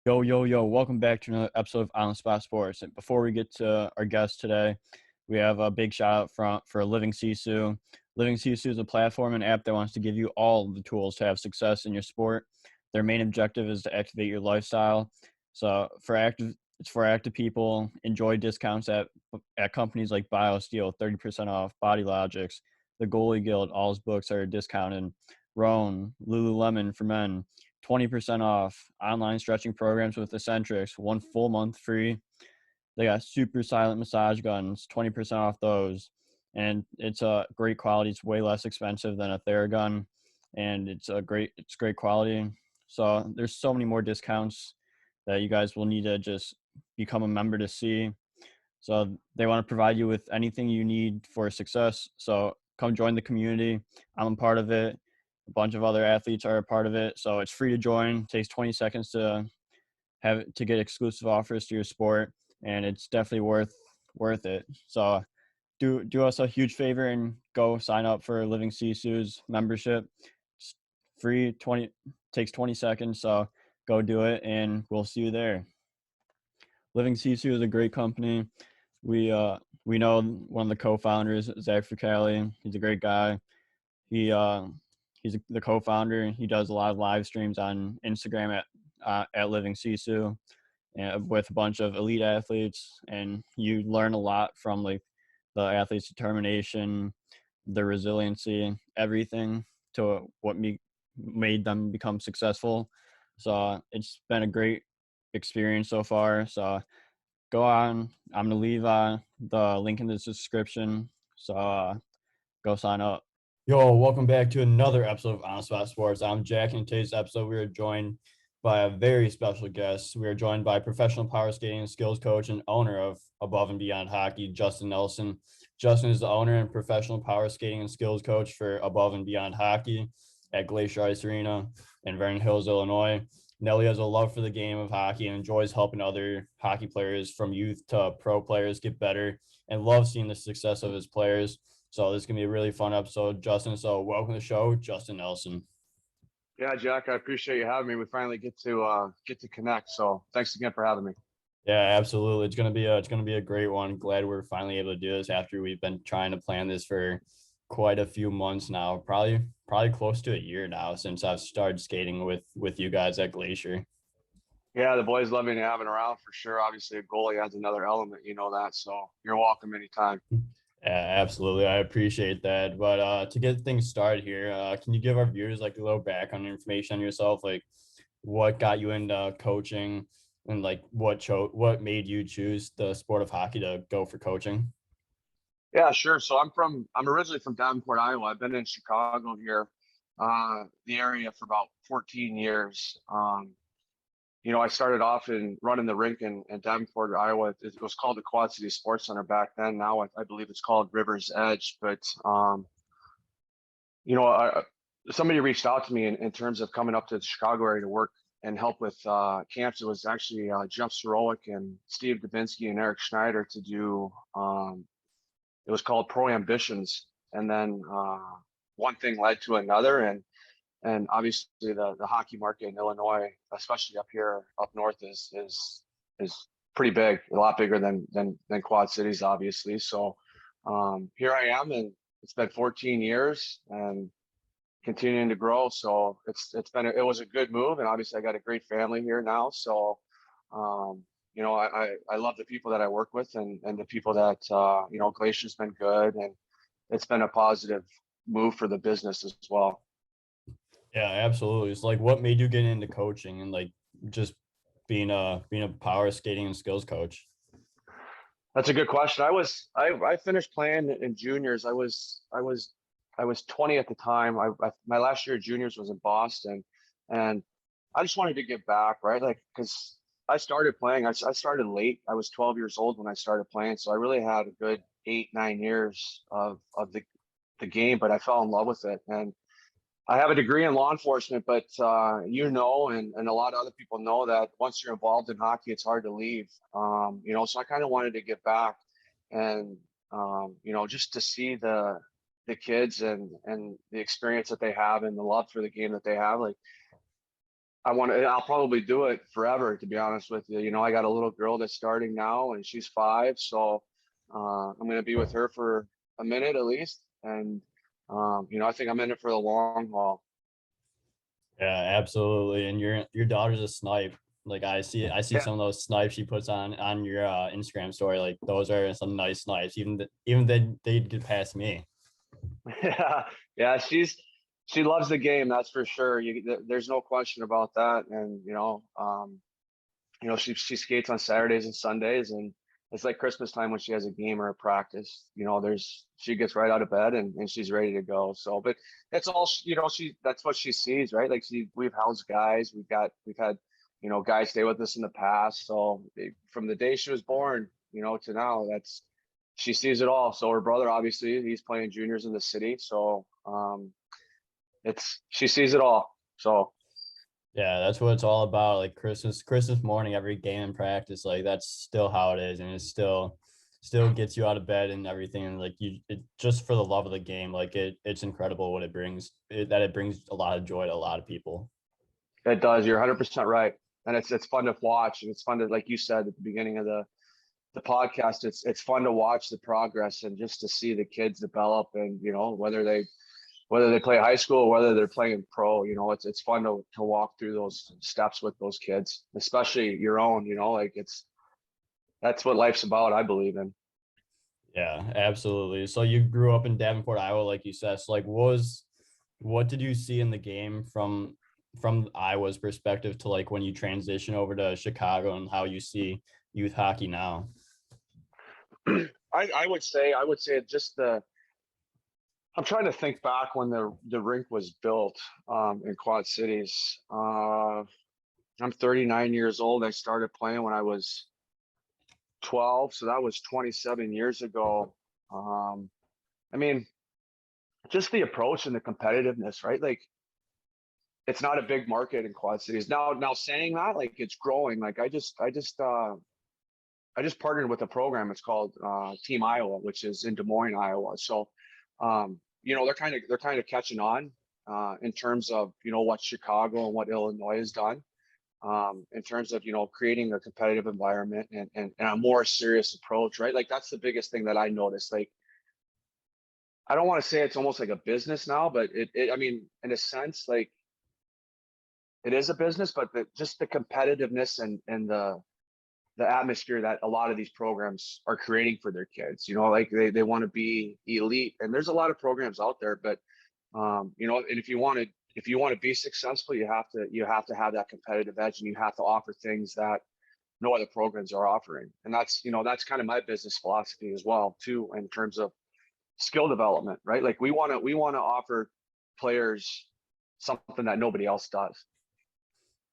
Yo, yo, yo, welcome back to another episode of On the Spot Sports. And before we get to our guest today, we have a big shout out for Living Sisu. Living Sisu is a platform and app that wants to give you all the tools to have success in your sport. Their main objective is to activate your lifestyle. It's for active people. Enjoy discounts at companies like BioSteel, 30% off, Body Logics, the Goalie Guild, all his books are discounted. Roan, Lululemon for men, 20% off. Online stretching programs with Eccentrics, 1 full month free. They got super silent massage guns, 20% off those. And it's a great quality. It's way less expensive than a Theragun, and it's great quality. So there's so many more discounts that you guys will need to just become a member to see. So they want to provide you with anything you need for success. So come join the community. I'm a part of it. A bunch of other athletes are a part of it. So it's free to join. It takes 20 seconds to get exclusive offers to your sport, and it's definitely worth it. So do us a huge favor and go sign up for Living Sisu's membership. It's free, 20 takes 20 seconds. So go do it, and we'll see you there. Living Sisu is a great company. We know one of the co-founders, Zach Fricali. He's a great guy. He's the co-founder. He does a lot of live streams on Instagram at Living Sisu, with a bunch of elite athletes, and you learn a lot from like the athletes' determination, their resiliency, everything to what made them become successful. So it's been a great experience so far. So go on. I'm gonna leave the link in the description. So go sign up. Yo, welcome back to another episode of On Spot Sports. I'm Jack, and in today's episode, we are joined by a very special guest. We are joined by professional power skating and skills coach and owner of Above and Beyond Hockey, Justin Nelson. Justin is the owner and professional power skating and skills coach for Above and Beyond Hockey at Glacier Ice Arena in Vernon Hills, Illinois. Nelly has a love for the game of hockey and enjoys helping other hockey players from youth to pro players get better, and loves seeing the success of his players. So this is gonna be a really fun episode, Justin. So welcome to the show, Justin Nelson. Yeah, Jack, I appreciate you having me. We finally get to connect. So thanks again for having me. Yeah, absolutely. It's gonna be a great one. Glad we're finally able to do this after we've been trying to plan this for quite a few months now. Probably close to a year now since I've started skating with you guys at Glacier. Yeah, the boys love me having around for sure. Obviously, a goalie adds another element, you know that. So you're welcome anytime. Yeah, absolutely. I appreciate that. But to get things started here, can you give our viewers like a little background information on yourself, like what got you into coaching, and like what made you choose the sport of hockey to go for coaching? Yeah, sure. So I'm originally from Davenport, Iowa. I've been in Chicago here, the area for about 14 years. I started off in running the rink in Davenport, Iowa. It was called the Quad City Sports Center back then. Now I believe it's called Rivers Edge. But you know, somebody reached out to me in terms of coming up to the Chicago area to work and help with camps. It was actually Jeff Sorowick and Steve Dubinsky and Eric Schneider to do. It was called Pro Ambitions, and then one thing led to another, and obviously the hockey market in Illinois, especially up here up north, is pretty big, a lot bigger than Quad Cities, obviously. So here I am, and it's been 14 years and continuing to grow. So it was a good move, and obviously I got a great family here now. So I love the people that I work with, and the people that Glacier's been good, and it's been a positive move for the business as well. Yeah, absolutely. It's like what made you get into coaching and like just being a power skating and skills coach? That's a good question. I finished playing in juniors. I was 20 at the time. My last year of juniors was in Boston, and I just wanted to give back, right? Like, because I started playing. I started late. I was 12 years old when I started playing, so I really had a good 8, 9 years of the game. But I fell in love with it, and I have a degree in law enforcement, but and a lot of other people know that once you're involved in hockey, it's hard to leave. So I kind of wanted to give back, and just to see the kids and the experience that they have and the love for the game that they have. Like, I'll probably do it forever, to be honest with you. You know, I got a little girl that's starting now and she's 5. So I'm going to be with her for a minute at least. And, you know, I think I'm in it for the long haul. Yeah, absolutely. And your daughter's a snipe. Like I see Yeah. some of those snipes she puts on your Instagram story. Like those are some nice snipes. Even they get past me. Yeah. Yeah. She loves the game. That's for sure. There's no question about that. And, you know, she skates on Saturdays and Sundays, and it's like Christmas time when she has a game or a practice. You know, she gets right out of bed and she's ready to go. So, but that's all. You know, that's what she sees, right? Like we've housed guys, we've had, you know, guys stay with us in the past. So from the day she was born, you know, to now, she sees it all. So her brother, obviously, he's playing juniors in the city. So she sees it all. So. Yeah, that's what it's all about. Like Christmas morning, every game in practice, like that's still how it is, and it still gets you out of bed and everything. And like just for the love of the game, like it's incredible what it brings. That it brings a lot of joy to a lot of people. It does. You're 100% right, and it's fun to watch, and it's fun to, like you said at the beginning of the podcast. It's fun to watch the progress and just to see the kids develop, and you know whether they play high school or whether they're playing pro. You know, it's fun to walk through those steps with those kids, especially your own. You know, like that's what life's about. I believe in. Yeah, absolutely. So you grew up in Davenport, Iowa, like you said. So like, what did you see in the game from Iowa's perspective to like when you transition over to Chicago and how you see youth hockey now? I would say just the. I'm trying to think back when the rink was built in Quad Cities. I'm 39 years old. I started playing when I was 12, so that was 27 years ago. Um, I mean, just the approach and the competitiveness, right? Like, it's not a big market in Quad Cities now. Now, saying that, like, it's growing. Like, I just partnered with a program. It's called Team Iowa, which is in Des Moines, Iowa. So, you know, they're kind of catching on in terms of, you know, what Chicago and what Illinois has done. In terms of, you know, creating a competitive environment and a more serious approach, right? Like that's the biggest thing that I noticed. Like I don't want to say it's almost like a business now, but I mean, in a sense, like it is a business, but just the competitiveness and the atmosphere that a lot of these programs are creating for their kids, you know, like they want to be elite, and there's a lot of programs out there, but you know, and if you want to be successful, you have to have that competitive edge, and you have to offer things that no other programs are offering. And that's, you know, that's kind of my business philosophy as well too, in terms of skill development, right? Like we want to offer players something that nobody else does.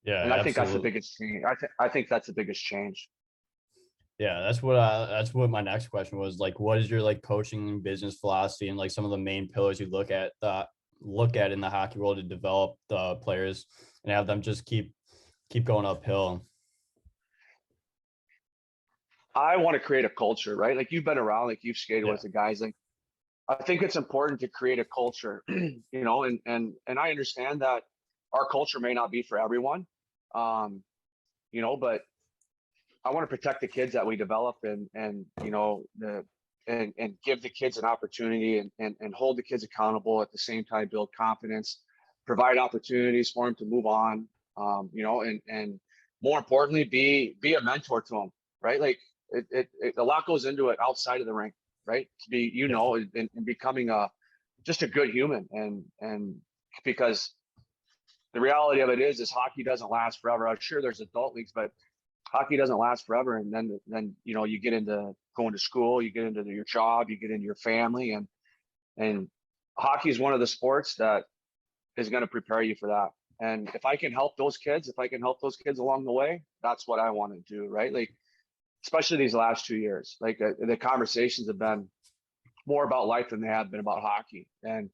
Yeah, And I think that's the absolutely. biggest change. I think that's the biggest change. Yeah, that's what my next question was. Like, what is your like coaching business philosophy and like some of the main pillars you look at in the hockey world to develop the players and have them just keep going uphill? I want to create a culture, right? Like you've been around, like you've skated Yeah. with the guys. Like I think it's important to create a culture, you know, and I understand that our culture may not be for everyone, um, you know, but I want to protect the kids that we develop, and you know and give the kids an opportunity, and hold the kids accountable at the same time, build confidence, provide opportunities for them to move on, you know, and more importantly, be a mentor to them, right? Like a lot goes into it outside of the rink, right? To be, you Yeah. know, and becoming just a good human, and because the reality of it is hockey doesn't last forever. I'm sure there's adult leagues, but hockey doesn't last forever. And then you know, you get into going to school, you get into your job, you get into your family, and hockey is one of the sports that is going to prepare you for that. And if I can help those kids, if I can help those kids along the way, that's what I want to do, right? Like especially these last 2 years, like the conversations have been more about life than they have been about hockey. And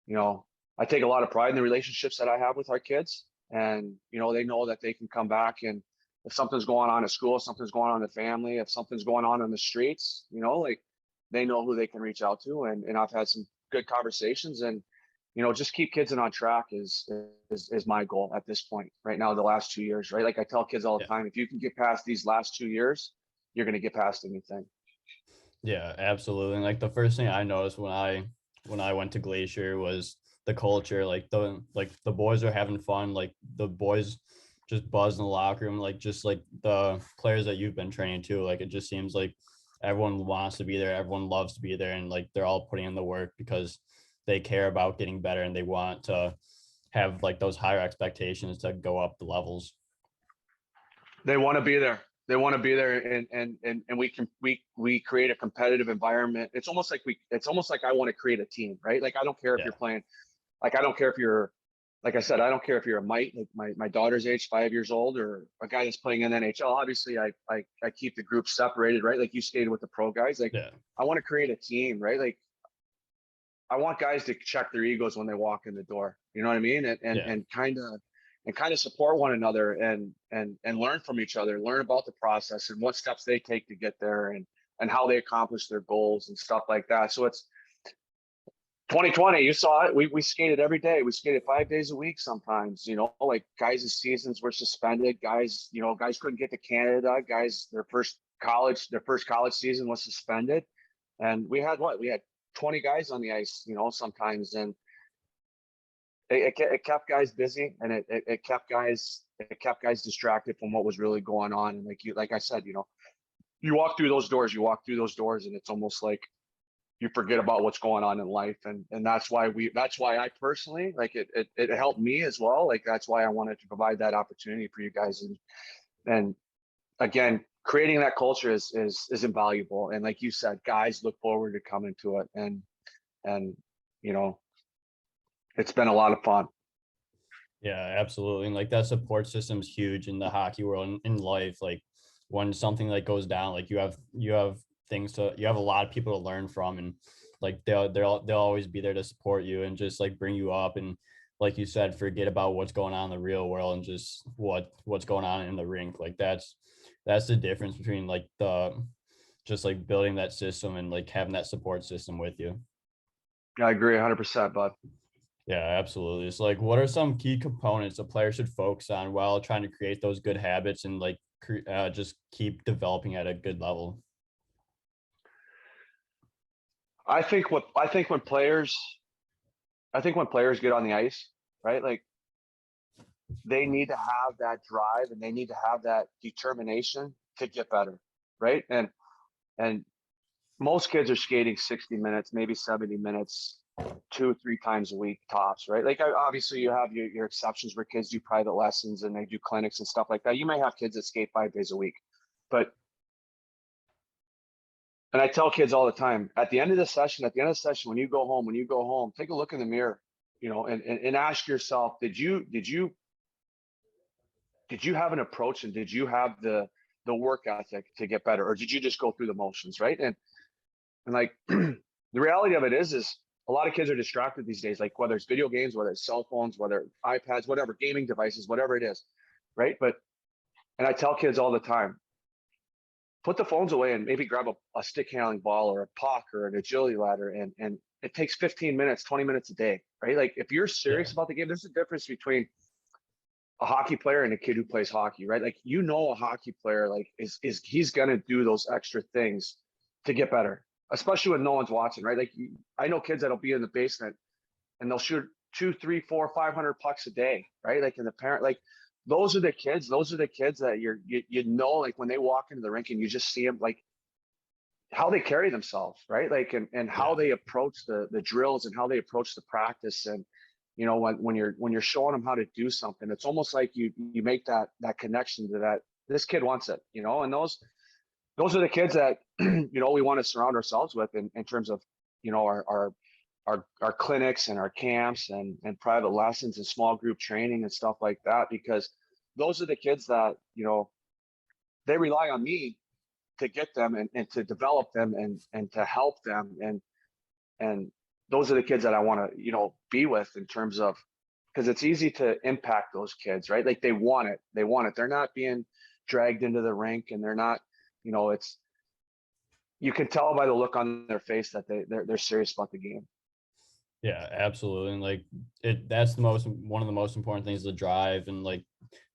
you know, I take a lot of pride in the relationships that I have with our kids. And, you know, they know that they can come back, and if something's going on at school, if something's going on in the family, if something's going on the streets, you know, like they know who they can reach out to. And I've had some good conversations, and just keep kids on track is my goal at this point right now, the last 2 years, right? Like I tell kids all the Yeah. time, if you can get past these last 2 years, you're going to get past anything. Yeah, absolutely. And like the first thing I noticed when I went to Glacier was the culture. Like the boys are having fun. Like the boys just buzz in the locker room. Like just like the players that you've been training to. Like it just seems like everyone wants to be there. Everyone loves to be there, and like they're all putting in the work because they care about getting better and they want to have like those higher expectations to go up the levels. They want to be there. They want to be there, and we create a competitive environment. It's almost like I want to create a team, right? Like I don't care if Yeah. you're playing, like I don't care if you're, like I said, I don't care if you're a mite, like my daughter's age, 5 years old, or a guy that's playing in the NHL. Obviously, I keep the group separated, right? Like you skated with the pro guys. Like Yeah. I want to create a team, right? Like I want guys to check their egos when they walk in the door. You know what I mean? Yeah. And kind of support one another and learn from each other, learn about the process and what steps they take to get there and how they accomplish their goals and stuff like that. So it's 2020, you saw it. We skated every day. We skated 5 days a week sometimes, like guys' seasons were suspended. Guys couldn't get to Canada. Guys, their first college season was suspended. And we had 20 guys on the ice, sometimes. And it kept guys busy, and it kept guys distracted from what was really going on. And like I said, you walk through those doors, and it's almost like you forget about what's going on in life. And that's why I personally, like, it helped me as well. Like that's why I wanted to provide that opportunity for you guys. And again, creating that culture is invaluable. And like you said, guys look forward to coming to it. And you know it's been a lot of fun. Yeah, absolutely. And like that support system is huge in the hockey world and in life. Like when something like goes down, like you have a lot of people to learn from, and like they'll always be there to support you and just like bring you up, and like you said, forget about what's going on in the real world and just what's going on in the rink. Like that's the difference between like the just like building that system and like having that support system with you. I agree 100%, bud. Yeah, absolutely. It's like, what are some key components a player should focus on while trying to create those good habits and like just keep developing at a good level? I think when players get on the ice, right? Like they need to have that drive and they need to have that determination to get better, right? And most kids are skating 60 minutes, maybe 70 minutes, 2 or 3 times a week tops, right? Like obviously you have your exceptions where kids do private lessons and they do clinics and stuff like that. You may have kids that skate 5 days a week, but and I tell kids all the time, at the end of the session, when you go home, take a look in the mirror, and ask yourself, did you have an approach, and did you have the work ethic to get better, or did you just go through the motions, right? And like the reality of it is a lot of kids are distracted these days, like whether it's video games, whether it's cell phones, whether iPads, whatever, gaming devices, whatever it is, right? And I tell kids all the time, put the phones away and maybe grab a stick handling ball or a puck or an agility ladder, and it takes 15 minutes, 20 minutes a day, right? Like if you're Yeah. serious about the game, there's a difference between a hockey player and a kid who plays hockey, right? Like a hockey player like is he's gonna do those extra things to get better, especially when no one's watching, right? Like I know kids that'll be in the basement and they'll shoot 2, 3, 4, 500 pucks a day, right? Like in the parent, like those are the kids. Those are the kids that like when they walk into the rink and you just see them, like how they carry themselves, right? Like and how Yeah. they approach the drills and how they approach the practice. And when you're showing them how to do something, it's almost like you make that connection to that this kid wants it, and those are the kids that we want to surround ourselves with in terms of our clinics and our camps and private lessons and small group training and stuff like that, because those are the kids that they rely on me to get them and to develop them and to help them. And those are the kids that I want to be with, in terms of, because it's easy to impact those kids, right? Like they want it, they're not being dragged into the rink, and they're not, it's, you can tell by the look on their face that they're serious about the game. Yeah, absolutely. And like that's one of the most important things, the drive and like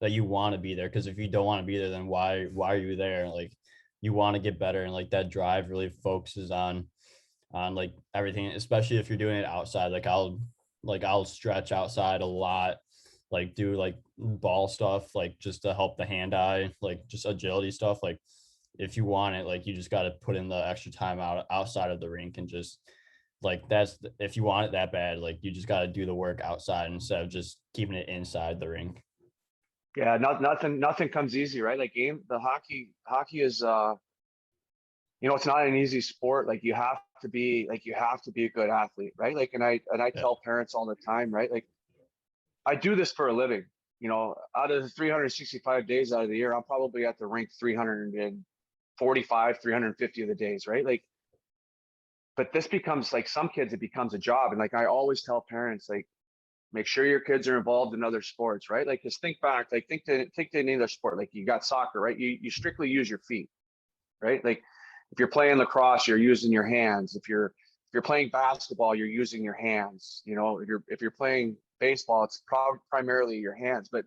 that you want to be there. Cause if you don't want to be there, then why are you there? Like you want to get better. And like that drive really focuses on like everything, especially if you're doing it outside. I'll stretch outside a lot, like do like ball stuff, like just to help the hand eye, like just agility stuff. Like if you want it, like you just got to put in the extra time outside of the rink and just like if you want it that bad, like you just got to do the work outside instead of just keeping it inside the rink. Yeah, nothing comes easy, right? Like the hockey is it's not an easy sport. Like you have to be a good athlete, right? Like, and I Yeah, tell parents all the time, right? Like I do this for a living. Out of the 365 days out of the year, I'm probably at the rink 345, 350 of the days, right? Like, but this becomes like some kids, it becomes a job. And like I always tell parents, like, make sure your kids are involved in other sports, right? Like, just think back, like think to any other sport. Like you got soccer, right? You strictly use your feet, right? Like if you're playing lacrosse, you're using your hands. If you're playing basketball, you're using your hands. If you're playing baseball, it's primarily your hands. But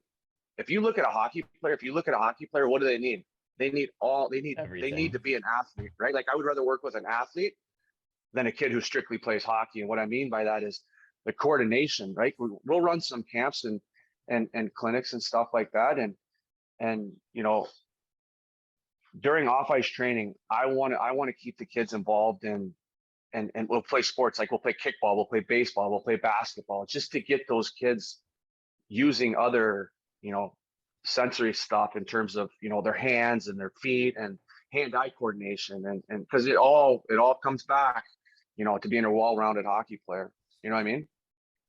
if you look at a hockey player, what do they need? They need everything. to be an athlete, right? Like I would rather work with an athlete than a kid who strictly plays hockey. And what I mean by that is the coordination, right? We'll run some camps and clinics and stuff like that. And during off ice training, I want to keep the kids involved in and we'll play sports, like we'll play kickball, we'll play baseball, we'll play basketball, just to get those kids using other, sensory stuff in terms of, their hands and their feet and hand-eye coordination and because it all comes back, to being a well-rounded hockey player. You know what I mean?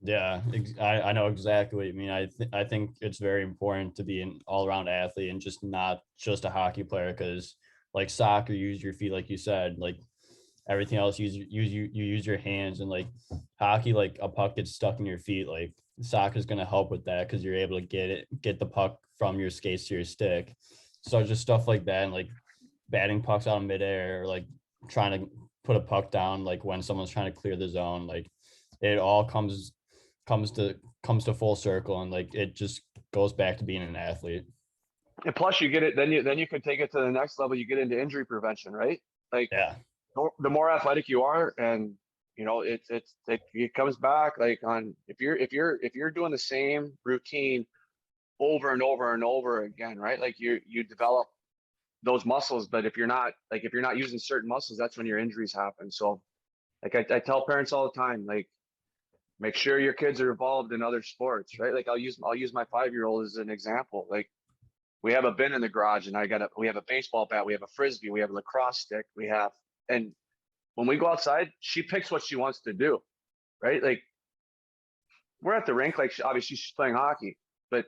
Yeah, I know exactly what you mean. I think it's very important to be an all around athlete and just not just a hockey player because like soccer, you use your feet, like you said, like everything else, you use your hands, and like hockey, like a puck gets stuck in your feet. Like soccer is gonna help with that because you're able to get the puck from your skates to your stick. So just stuff like that, and like batting pucks out of midair, or like trying to put a puck down, like when someone's trying to clear the zone, like it all comes to full circle, and like it just goes back to being an athlete. And plus you get it, then you can take it to the next level. You get into injury prevention, right? Like Yeah, the more athletic you are, and it comes back like on if you're doing the same routine over and over and over again, right? Like you develop those muscles, but if you're not using certain muscles, that's when your injuries happen. So like I tell parents all the time, like make sure your kids are involved in other sports, right? Like I'll use my 5-year-old as an example. Like we have a bin in the garage, and we have a baseball bat, we have a frisbee, we have a lacrosse stick, and when we go outside, she picks what she wants to do, right? Like we're at the rink, like obviously she's playing hockey, but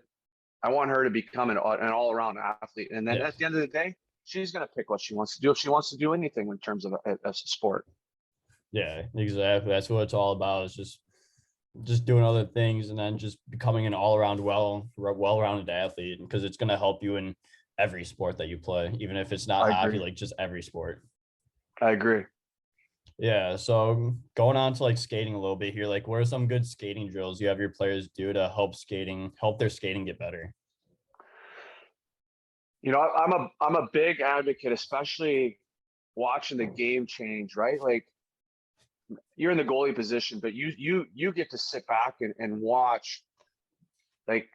I want her to become an all-around athlete. And then yeah, at the end of the day, she's going to pick what she wants to do if she wants to do anything in terms of a sport. yeah, exactly. That's what it's all about. It's just doing other things, and then just becoming an all around well-rounded athlete, because it's gonna help you in every sport that you play, even if it's not I hockey, agree. like just every sport. I agree. Yeah. So going on to like skating a little bit here, like what are some good skating drills you have your players do to help their skating get better? I'm a big advocate, especially watching the game change, right? Like you're in the goalie position, but you get to sit back and watch like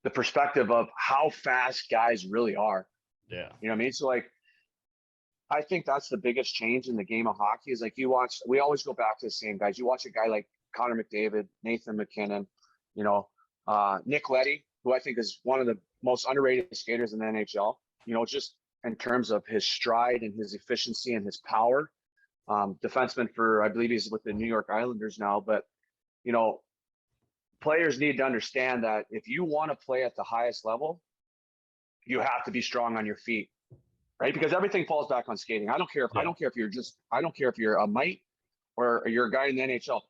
the perspective of how fast guys really are. Yeah. You know what I mean? So like I think that's the biggest change in the game of hockey is like we always go back to the same guys. You watch a guy like Connor McDavid, Nathan McKinnon, Nick Leddy, who I think is one of the most underrated skaters in the NHL, just in terms of his stride and his efficiency and his power. Defenseman I believe he's with the New York Islanders now, but, you know, players need to understand that if you want to play at the highest level, you have to be strong on your feet, right? Because everything falls back on skating. I don't care if Yeah. you're a mite or you're a guy in the NHL.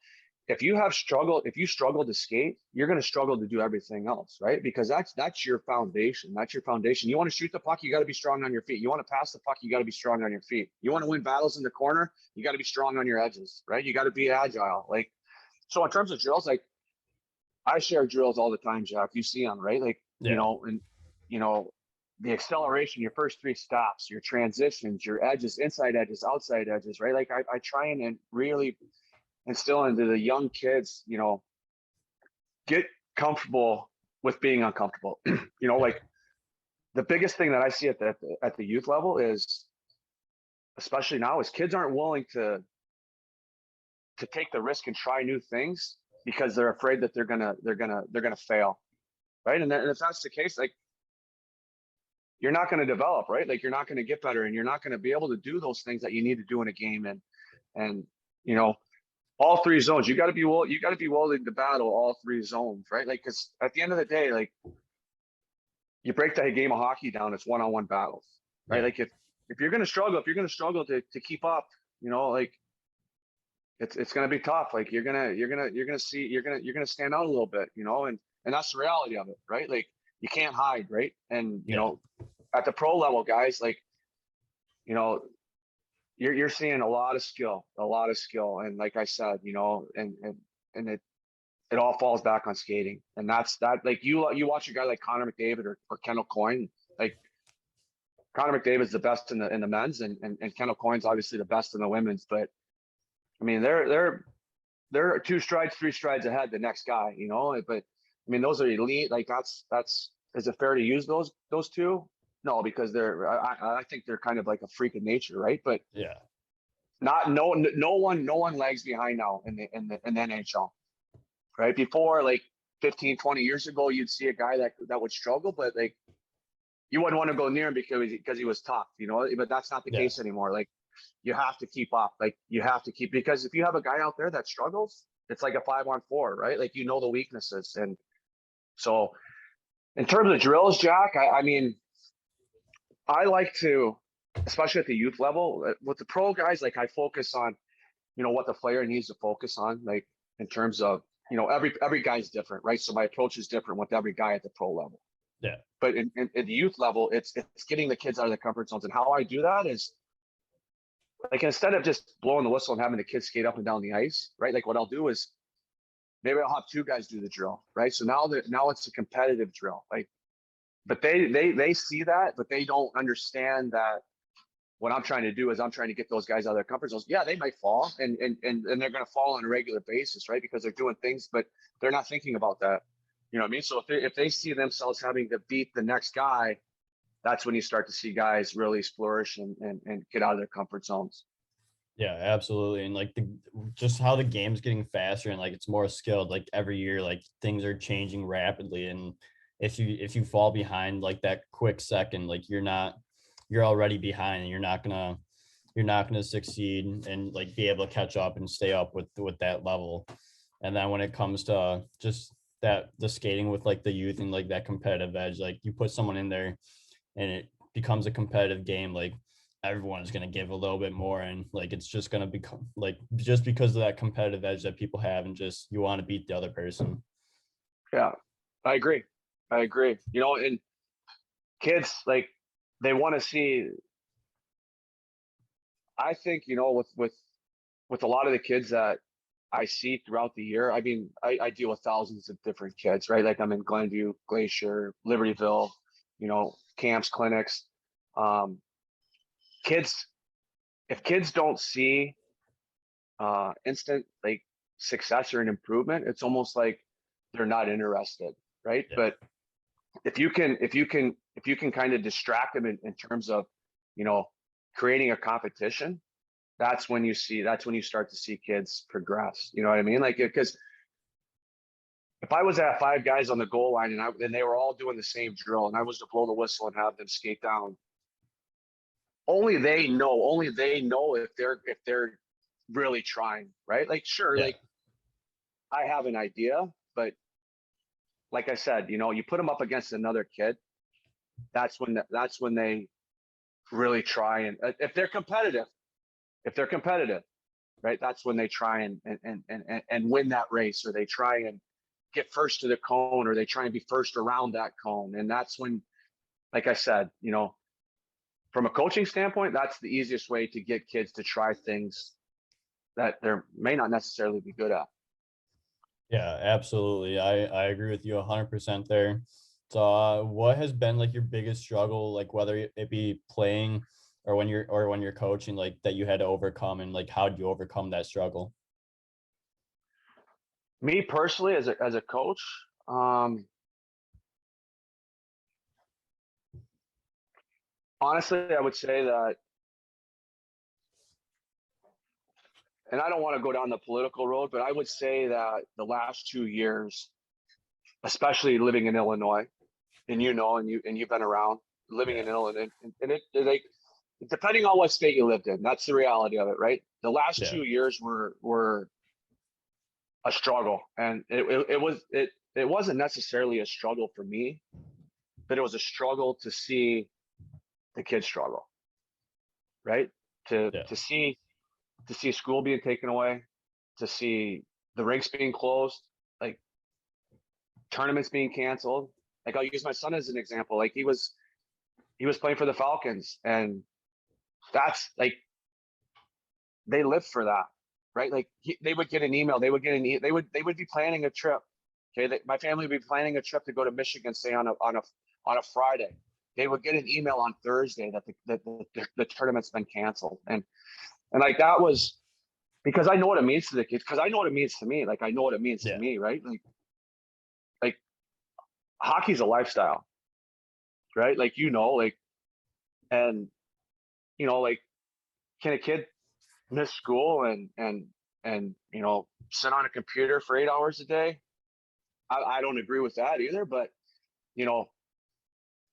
if you struggle to skate, you're going to struggle to do everything else, right? Because that's your foundation. That's your foundation. You want to shoot the puck, you got to be strong on your feet. You want to pass the puck, you got to be strong on your feet. You want to win battles in the corner, you got to be strong on your edges, right? You got to be agile. Like, so in terms of drills, like I share drills all the time, Jack. You see them, right? Like, Yeah. and you know, the acceleration, your first three stops, your transitions, your edges, inside edges, outside edges, right? Like I try and really instill into the young kids, get comfortable with being uncomfortable. Like the biggest thing that I see at the youth level is, especially now, is kids aren't willing to take the risk and try new things because they're afraid that they're gonna fail, right? And if that's the case, like you're not going to develop, right? Like you're not going to get better, and you're not going to be able to do those things that you need to do in a game. And all three zones, you got to be willing to battle all three zones, right? Like, because at the end of the day, like you break that game of hockey down, it's one-on-one battles, right? Yeah. Like if you're going to struggle, to keep up, like it's going to be tough. Like you're going to stand out a little bit, and that's the reality of it, right? Like you can't hide, right? And at the pro level, guys, like you're seeing a lot of skill, and like I said, and it all falls back on skating, and that's that. Like you watch a guy like Connor McDavid or Kendall Coyne. Like Connor McDavid's the best in the men's, and Kendall Coyne's obviously the best in the women's. But I mean, they're 2 strides, 3 strides ahead the next guy, But I mean, those are elite. Like that's is it fair to use those two? No, because I think they're kind of like a freak of nature, right? But Yeah. no one lags behind now in the NHL, right? Before, like 15, 20 years ago, you'd see a guy that would struggle, but like you wouldn't want to go near him because he was tough, But that's not the Yeah. case anymore. Like you have to keep up. Like you have to keep, because if you have a guy out there that struggles, it's like a 5-on-4, right? Like the weaknesses. And so in terms of drills, Jack, I mean, I like to, especially at the youth level, with the pro guys, like I focus on, what the player needs to focus on, like in terms of, every guy's different, right? So my approach is different with every guy at the pro level. Yeah. But in the youth level, it's getting the kids out of their comfort zones. And how I do that is, like, instead of just blowing the whistle and having the kids skate up and down the ice, right? Like what I'll do is maybe I'll have 2 guys do the drill, right? So now it's a competitive drill, like, but they see that, but they don't understand that what I'm trying to do is I'm trying to get those guys out of their comfort zones. Yeah, they might fall, and they're going to fall on a regular basis, right? Because they're doing things, but they're not thinking about that. You know what I mean? So if they see themselves having to beat the next guy, that's when you start to see guys really flourish and get out of their comfort zones. Yeah, absolutely. And like just how the game's getting faster and like it's more skilled, like every year, like things are changing rapidly. And if you fall behind like that quick second, like you're already behind, and you're not gonna succeed and like be able to catch up and stay up with that level. And then when it comes to just the skating with like the youth and like that competitive edge, like you put someone in there and it becomes a competitive game, like everyone is going to give a little bit more, and like it's just going to become like, just because of that competitive edge that people have, and just you want to beat the other person. Yeah, I agree. And kids, like, they want to see. I think, with a lot of the kids that I see throughout the year. I mean, I deal with thousands of different kids, right? Like I'm in Glenview, Glacier, Libertyville, camps, clinics. Um, kids, if kids don't see instant, like, success or an improvement, it's almost like they're not interested, right? Yeah. But if you can kind of distract them in terms of, creating a competition, that's when you start to see kids progress. You know what I mean? Like, because if I was at 5 guys on the goal line and they were all doing the same drill, and I was to blow the whistle and have them skate down, only they know if they're really trying, right? Like, sure, Yeah. like I have an idea, but like I said, you put them up against another kid, that's when they really try. And if they're competitive, right? That's when they try and win that race, or they try and get first to the cone, or they try and be first around that cone. And that's when, like I said, from a coaching standpoint, that's the easiest way to get kids to try things that they may not necessarily be good at. Yeah, absolutely. I agree with you 100% there. So, what has been like your biggest struggle, like whether it be playing or when you're coaching, like that you had to overcome, and like how did you overcome that struggle? Me personally, as a coach, honestly, I would say that, and I don't want to go down the political road, but I would say that the last 2 years, especially living in Illinois, and you've been around living in Yeah, Illinois, and like, depending on what state you lived in, that's the reality of it, right? The last yeah, 2 years were a struggle, and it wasn't necessarily a struggle for me, but it was a struggle to see the kids struggle, right? To yeah, to see to see school being taken away, to see the rinks being closed, like tournaments being canceled. Like, I'll use my son as an example. Like, he was playing for the Falcons, and that's like, they live for that, right? Like, they would get an email, they would be planning a trip. Okay, my family would be planning a trip to go to Michigan, say on a Friday. They would get an email on Thursday that the tournament's been canceled, and like, that was because I know what it means to the kids, because I know what it means to me. Like, I know what it means to yeah, me, right? Like hockey's a lifestyle, right? Like, like, and like, can a kid miss school and sit on a computer for 8 hours a day? I don't agree with that either, but you know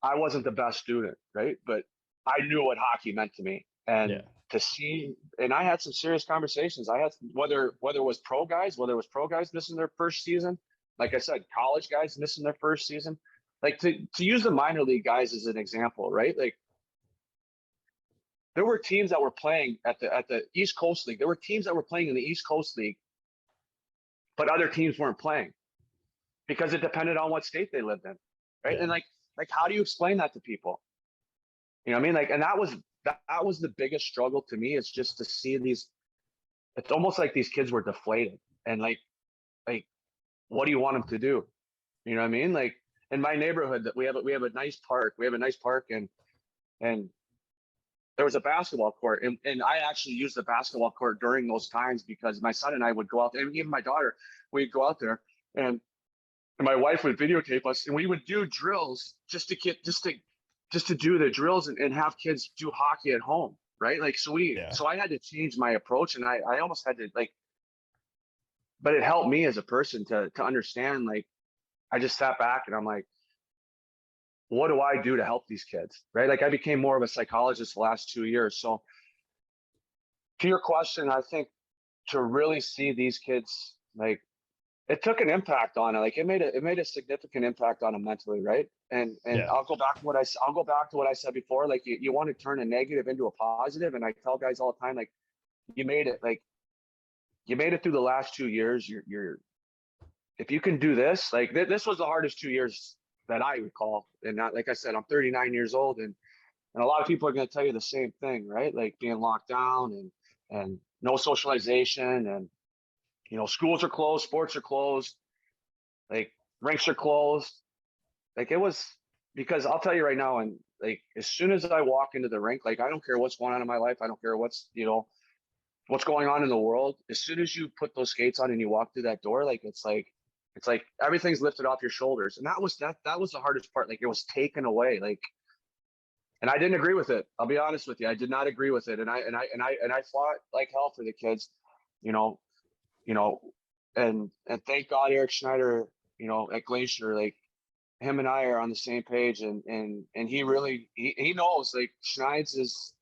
I wasn't the best student, right? But I knew what hockey meant to me, yeah, and to see, and I had some serious conversations. I had, whether it was pro guys missing their first season, like I said, college guys missing their first season, like, to use the minor league guys as an example, right? Like, there were teams that were playing at the East Coast League. There were teams that were playing in the East Coast League, but other teams weren't playing because it depended on what state they lived in, right? yeah, And like, how do you explain that to people? You know what I mean? Like, and that was the biggest struggle to me, is just to see these. It's almost like these kids were deflated, and like, what do you want them to do? You know what I mean? Like, in my neighborhood, that we have a nice park. We have a nice park, and there was a basketball court, and I actually used the basketball court during those times, because my son and I would go out there, and even my daughter, we'd go out there, and my wife would videotape us, and we would do drills just to get just to do the drills, and have kids do hockey at home, right? Like, yeah, so I had to change my approach, and I almost had to, like, but it helped me as a person to understand. Like, I just sat back, and I'm like, what do I do to help these kids, right? Like, I became more of a psychologist the last 2 years. So, to your question, I think, to really see these kids, like, it took an impact on it. Like, it made a significant impact on them mentally, right? And yeah, I'll go back to what I said before. Like, you want to turn a negative into a positive, and I tell guys all the time, like, you made it. Like, you made it through the last 2 years. You're if you can do this, like, this was the hardest 2 years that I recall. And not, like I said, I'm 39 years old, and a lot of people are going to tell you the same thing, right? Like, being locked down, and no socialization, and schools are closed, sports are closed, like, rinks are closed. Like, it was, because I'll tell you right now, and like, as soon as I walk into the rink, like, I don't care what's going on in my life, I don't care what's going on in the world. As soon as you put those skates on and you walk through that door, like, it's like everything's lifted off your shoulders, and that was the hardest part. Like, it was taken away, like, and I didn't agree with it. I'll be honest with you, I did not agree with it, and I fought like hell for the kids, you know, you know, and thank God Eric Schneider, at Glacier, like, him and I are on the same page, and he really he knows, like, Schneids is,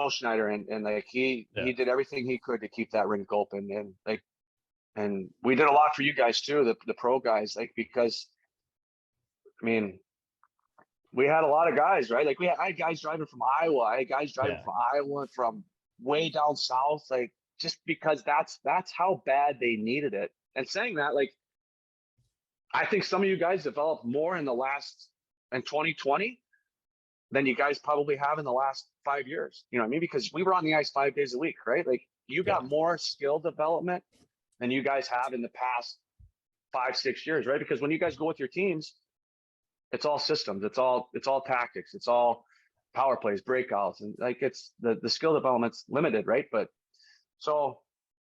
Schneider, and like, he yeah, did everything he could to keep that rink open, and like, and we did a lot for you guys too, the pro guys, like, because, I mean, we had a lot of guys, right? Like, I had guys driving from Iowa, from way down south, like, just because that's how bad they needed it. And saying that, like, I think some of you guys developed more in 2020 than you guys probably have in the last 5 years. You know what I mean? Because we were on the ice 5 days a week, right? Like, you Yeah. got more skill development than you guys have in the past 5, 6 years, right? Because when you guys go with your teams, it's all systems, it's all tactics, it's all power plays, breakouts, and like, it's the skill development's limited, right? But so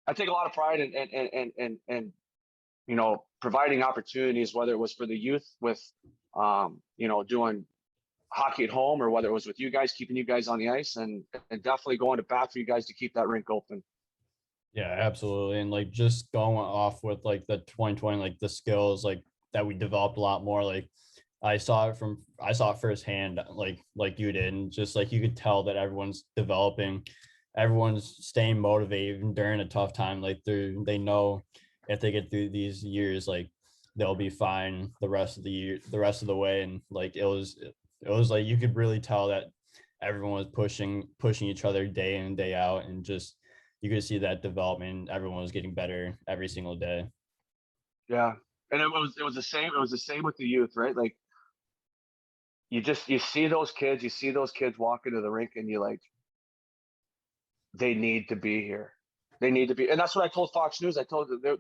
I take a lot of pride in you know, providing opportunities, whether it was for the youth with you know, doing hockey at home, or whether it was with you guys, keeping you guys on the ice, and definitely going to bat for you guys to keep that rink open. Yeah, absolutely. And like just going off with like the 2020, like the skills like that we developed a lot more. Like I saw it firsthand, like you did, and just like you could tell that everyone's developing, everyone's staying motivated even during a tough time. Like they know if they get through these years, like they'll be fine the rest of the year, the rest of the way. And like it was like you could really tell that everyone was pushing each other day in and day out, and just you could see that development. Everyone was getting better every single day. Yeah, and it was the same. It was the same with the youth, right? Like, you see those kids, walk into the rink, and you like, they need to be here. They need to be, and that's what I told Fox News. I told them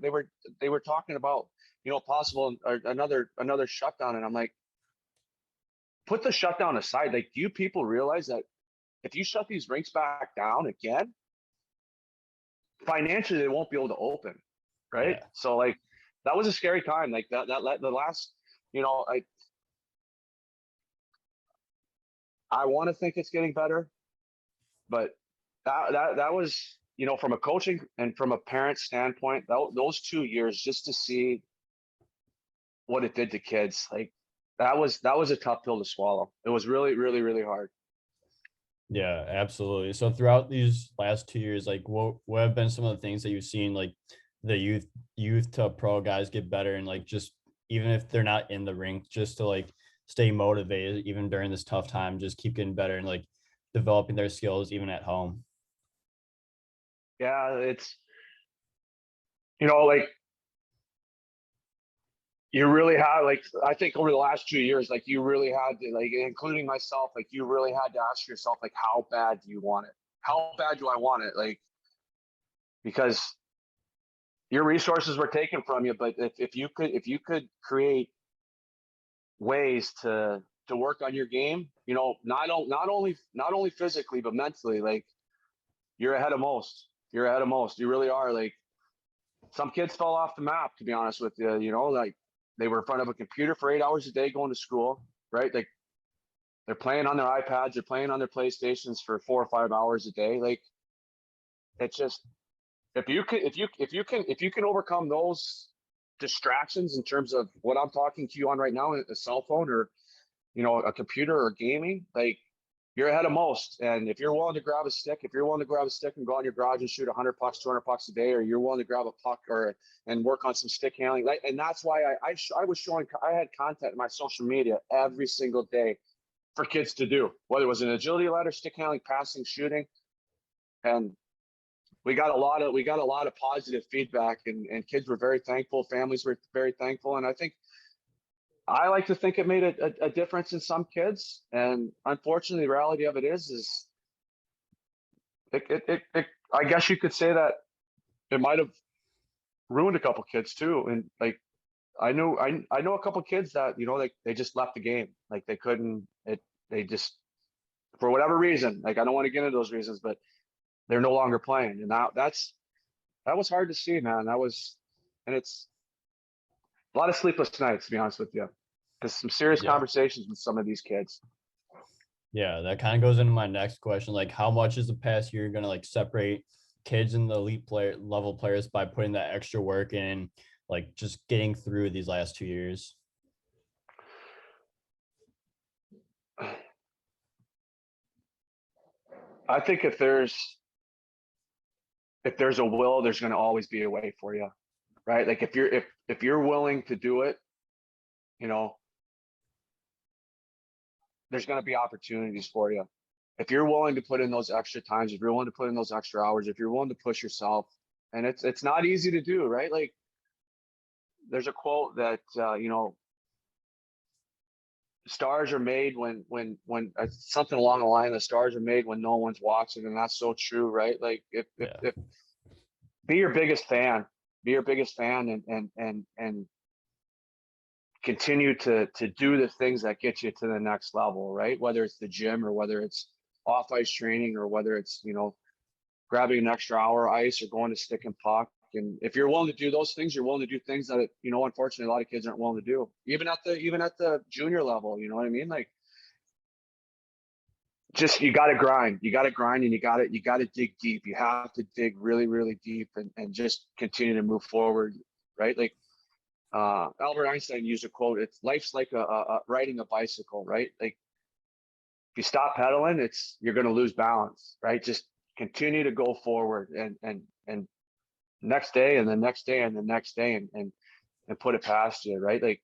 they were talking about, you know, possible or another shutdown, and I'm like, put the shutdown aside. Like, do you people realize that if you shut these rinks back down again, financially they won't be able to open, right? Yeah. So like, that was a scary time. Like the last, you know, I want to think it's getting better, but that was, you know, from a coaching and from a parent standpoint, those 2 years, just to see what it did to kids, like, that was a tough pill to swallow. It was really, really, really hard. Yeah, absolutely. So throughout these last 2 years, like what have been some of the things that you've seen like the youth to pro guys get better, and like just even if they're not in the rink, just to like stay motivated even during this tough time, just keep getting better and like developing their skills even at home. Yeah, it's, you know, like, you really had, like, I think over the last 2 years, like, you really had to, like, including myself, like, you really had to ask yourself, like, how bad do you want it? How bad do I want it? Like, because your resources were taken from you, but if you could create ways to work on your game, you know, not only physically but mentally, like, you're ahead of most. You're ahead of most. You really are. Like, some kids fell off the map, to be honest with you. You know, like, they were in front of a computer for 8 hours a day going to school, right? Like, they're playing on their iPads, they're playing on their PlayStations for 4 or 5 hours a day. Like, it's just, if you can overcome those distractions in terms of what I'm talking to you on right now, a cell phone, or, you know, a computer or gaming, like, you're ahead of most. And if you're willing to grab a stick, and go in your garage and shoot 100 pucks, 200 pucks a day, or you're willing to grab a puck and work on some stick handling, like, and that's why I had content in my social media every single day for kids to do, whether it was an agility ladder, stick handling, passing, shooting. And we got a lot of positive feedback, and kids were very thankful, families were very thankful, and I like to think it made a difference in some kids. And unfortunately, the reality of it is it I guess you could say that it might have ruined a couple kids too. And like, I know a couple kids that, you know, like, they just left the game, like, they couldn't it they just, for whatever reason, like, I don't want to get into those reasons, but they're no longer playing. And now that was hard to see, man. And it's a lot of sleepless nights, to be honest with you, because some serious Yeah. conversations with some of these kids. Yeah, that kind of goes into my next question. Like, how much is the past year going to like separate kids and the elite player level players by putting that extra work in, like just getting through these last 2 years? I think if there's a will, there's going to always be a way for you, right? Like, if you're willing to do it, you know, there's going to be opportunities for you. if you're willing to put in those extra times, if you're willing to put in those extra hours, if you're willing to push yourself, and it's not easy to do, right? Like there's a quote that stars are made when something along the line, the stars are made when no one's watching, and that's so true, right? Like Yeah. if be your biggest fan, be your biggest fan, and continue to do the things that get you to the next level, right? Whether it's the gym or whether it's off ice training or whether it's grabbing an extra hour ice or going to stick and puck. And if you're willing to do those things, you're willing to do things that unfortunately a lot of kids aren't willing to do, even at the junior level. You know what I mean? Like, just you got to grind. You got to grind, and you got to dig deep. You have to dig really, really deep, and just continue to move forward, right? Like Albert Einstein used a quote: "It's life's like a riding a bicycle, right? Like if you stop pedaling, you're going to lose balance, right? Just continue to go forward, and next day, and the next day, and the next day, and put it past you, right? Like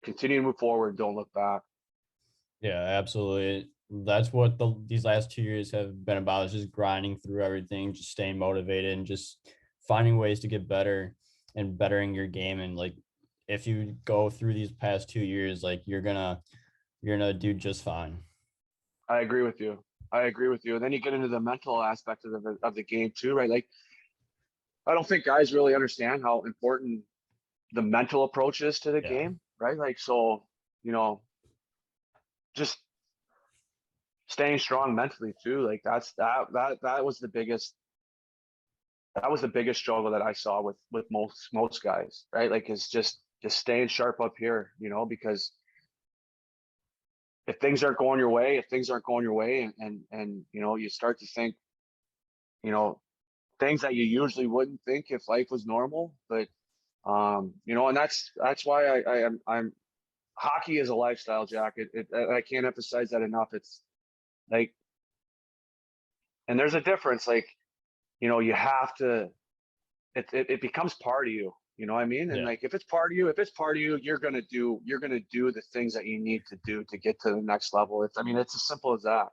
continue to move forward. Don't look back." Yeah, absolutely. That's what these last 2 years have been about, is just grinding through everything, just staying motivated and just finding ways to get better and bettering your game. And like, if you go through these past 2 years, like you're gonna do just fine. I agree with you. I agree with you. And then you get into the mental aspect of the game too, right? Like I don't think guys really understand how important the mental approach is to the Yeah. game, right? Like so, you know, just staying strong mentally too. Like that was the biggest struggle that I saw with most guys, right? Like it's just staying sharp up here, because if things aren't going your way, and you start to think, you know, things that you usually wouldn't think if life was normal. But and that's why I'm hockey is a lifestyle, Jack. I can't emphasize that enough. It's like, and there's a difference. Like, you have to. It becomes part of you. You know what I mean? And Yeah. like, if it's part of you, you're gonna do the things that you need to do to get to the next level. It's as simple as that.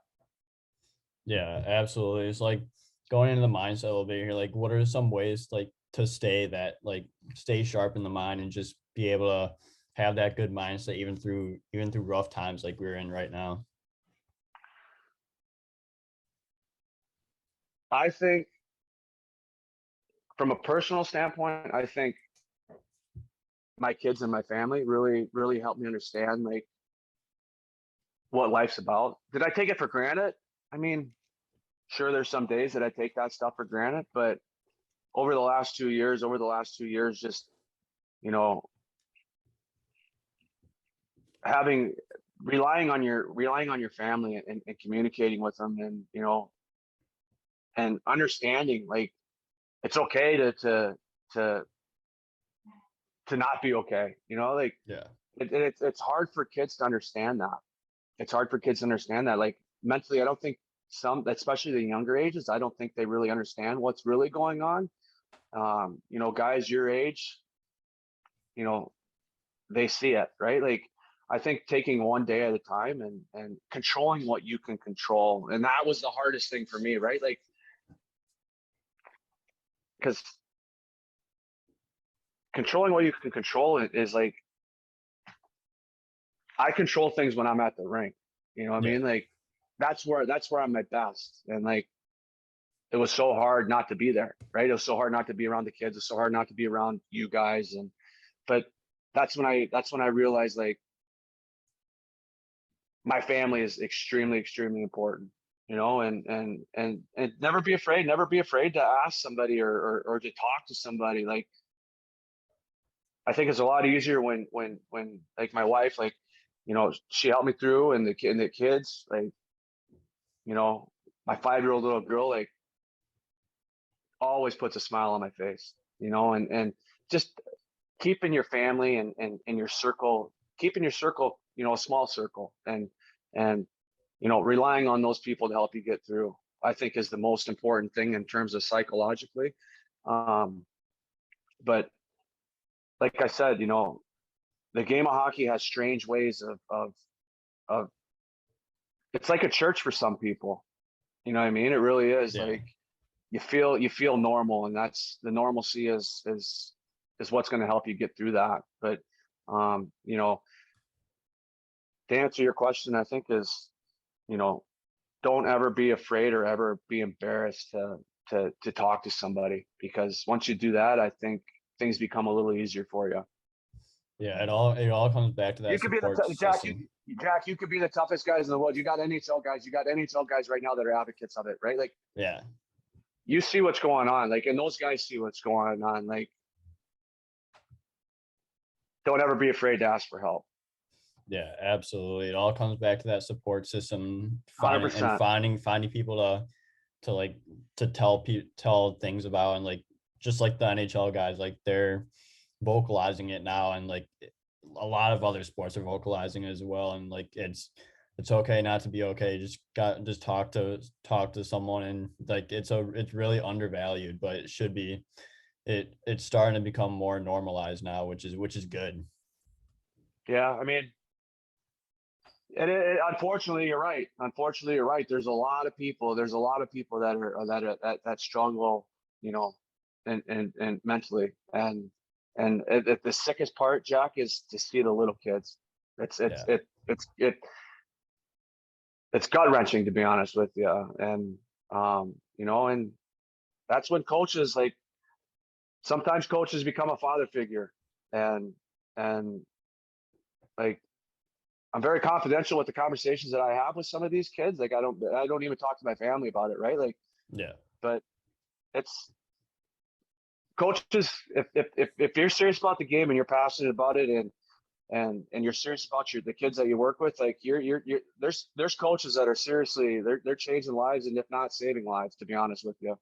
Yeah, absolutely. It's like going into the mindset a little bit here. Like, what are some ways like to stay sharp in the mind and just be able to have that good mindset even through rough times like we're in right now? I think from a personal standpoint, I think my kids and my family really, really helped me understand like what life's about. Did I take it for granted? I mean, sure, there's some days that I take that stuff for granted, but over the last 2 years, just, you know, having relying on your family and communicating with them, and and understanding like it's okay to to not be okay. Like Yeah. it's hard for kids to understand that. It's hard for kids to understand that. Like mentally, I don't think especially the younger ages, I don't think they really understand what's really going on. Guys your age, you know, they see it, right? Like I think taking one day at a time and controlling what you can control. And that was the hardest thing for me, right? Like, because controlling what you can control is like, I control things when I'm at the rink. You know what I Yeah. mean? Like that's where I'm at best. And like it was so hard not to be there, right? It was so hard not to be around the kids. It's so hard not to be around you guys. But that's when I realized like my family is extremely, extremely important, and never be afraid to ask somebody or to talk to somebody. Like I think it's a lot easier when like my wife, like, she helped me through, and the kids, like, you know, my 5-year-old little girl, like, always puts a smile on my face, and just keeping your family and your circle, keeping your circle, a small circle, and relying on those people to help you get through, I think is the most important thing in terms of psychologically. Um, but like I said, the game of hockey has strange ways of it's like a church for some people. You know what I mean? It really is Yeah. like you feel normal, and that's the normalcy is what's going to help you get through that. But you know, to answer your question, I think is, you know, don't ever be afraid or ever be embarrassed to talk to somebody, because once you do that, I think things become a little easier for you. Yeah. It all comes back to You that could be support Jack. system. Jack, you could be the toughest guys in the world. You got NHL guys. You got NHL guys right now that are advocates of it, right? Like Yeah. you see what's going on, like, and those guys see what's going on. Like, don't ever be afraid to ask for help. Yeah, absolutely. It all comes back to that support system, Hundred finding and percent. finding people to like to tell things about, and like just like the NHL guys, like they're vocalizing it now, and like a lot of other sports are vocalizing it as well, and like it's okay not to be okay. Just talk to someone, and like it's really undervalued, but it should be. It's starting to become more normalized now, which is good. Yeah, I mean, unfortunately, you're right. Unfortunately, you're right. There's a lot of people. There's a lot of people that struggle, you know, and mentally, and the sickest part, Jack, is to see the little kids. It's it's Yeah. it it's it it's gut wrenching, to be honest with you. And you know, and that's when coaches, like, sometimes coaches become a father figure, and and like, I'm very confidential with the conversations that I have with some of these kids. Like, I don't even talk to my family about it, right? Like, Yeah. but it's coaches. If you're serious about the game and you're passionate about it, and you're serious about the kids that you work with, like, you're there's coaches that are seriously, they're changing lives, and if not saving lives, to be honest with you.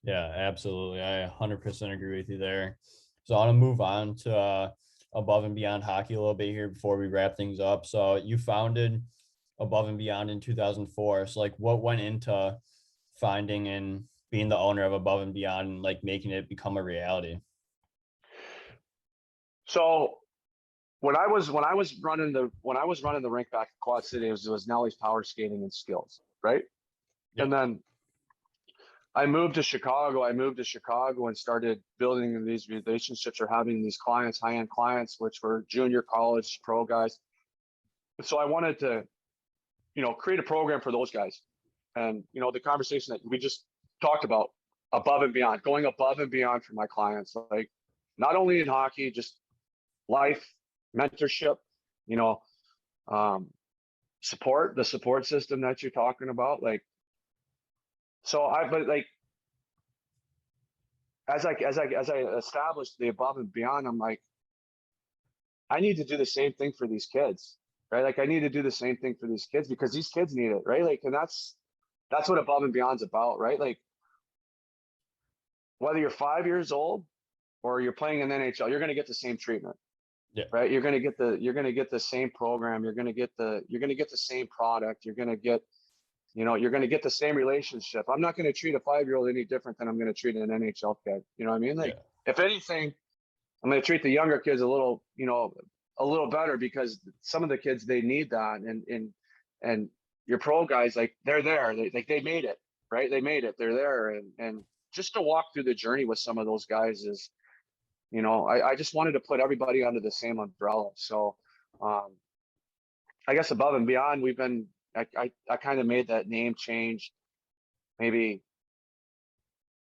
Yeah, absolutely. I 100% agree with you there. So I want to move on to Above and Beyond Hockey a little bit here before we wrap things up. So you founded Above and Beyond in 2004. So like what went into finding and being the owner of Above and Beyond and like making it become a reality? So when I was running the rink back at Quad City, it was Nelly's Power Skating and Skills, right? Yep. And then I moved to Chicago. I moved to Chicago and started building these relationships or having these clients, high-end clients, which were junior college pro guys. So I wanted to, create a program for those guys. And, the conversation that we just talked about, above and beyond, going above and beyond for my clients, like, not only in hockey, just life, mentorship, you know, um, the support system that you're talking about. Like, but like, as I established the above and beyond, I'm like, I need to do the same thing for these kids, right? Like, I need to do the same thing for these kids because these kids need it, right? Like, and that's what above and beyond's about, right? Like, whether you're 5 years old or you're playing in the NHL, you're going to get the same treatment, Yeah. right? You're going to get the same program. You're going to get the same product. You're going to get the same relationship. I'm not going to treat a 5-year-old any different than I'm going to treat an NHL kid. You know what I mean? Like, Yeah. if anything, I'm going to treat the younger kids a little better, because some of the kids, they need that. And your pro guys, like, they're there. They made it, right? They made it. They're there. And just to walk through the journey with some of those guys is, I just wanted to put everybody under the same umbrella. So, um, I guess above and beyond, I kind of made that name change maybe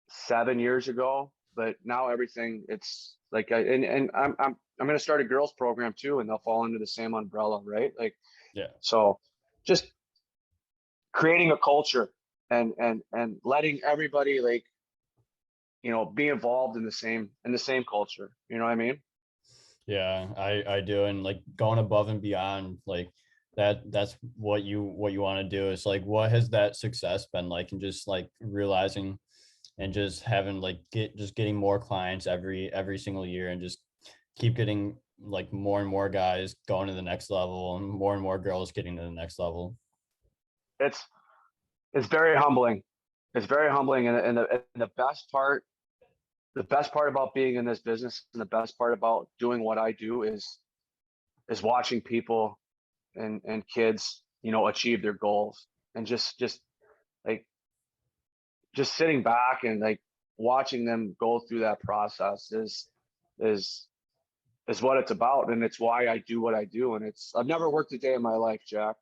7 years ago, but now everything, it's like, and I'm going to start a girls program too, and they'll fall under the same umbrella, right? Like, Yeah. so just creating a culture, and letting everybody, like, be involved in the same culture. You know what I mean? Yeah, I do, and like going above and beyond, like that's what you want to do. Is like what has that success been like, and just like realizing and just having like getting more clients every single year, and just keep getting like more and more guys going to the next level, and more girls getting to the next level. It's it's very humbling. It's very humbling, and the best part about being in this business, and the best part about doing what I do is watching people and kids, achieve their goals, and just like just sitting back and like watching them go through that process is is what it's about, and it's why I do what I do. And I've never worked a day in my life, Jack,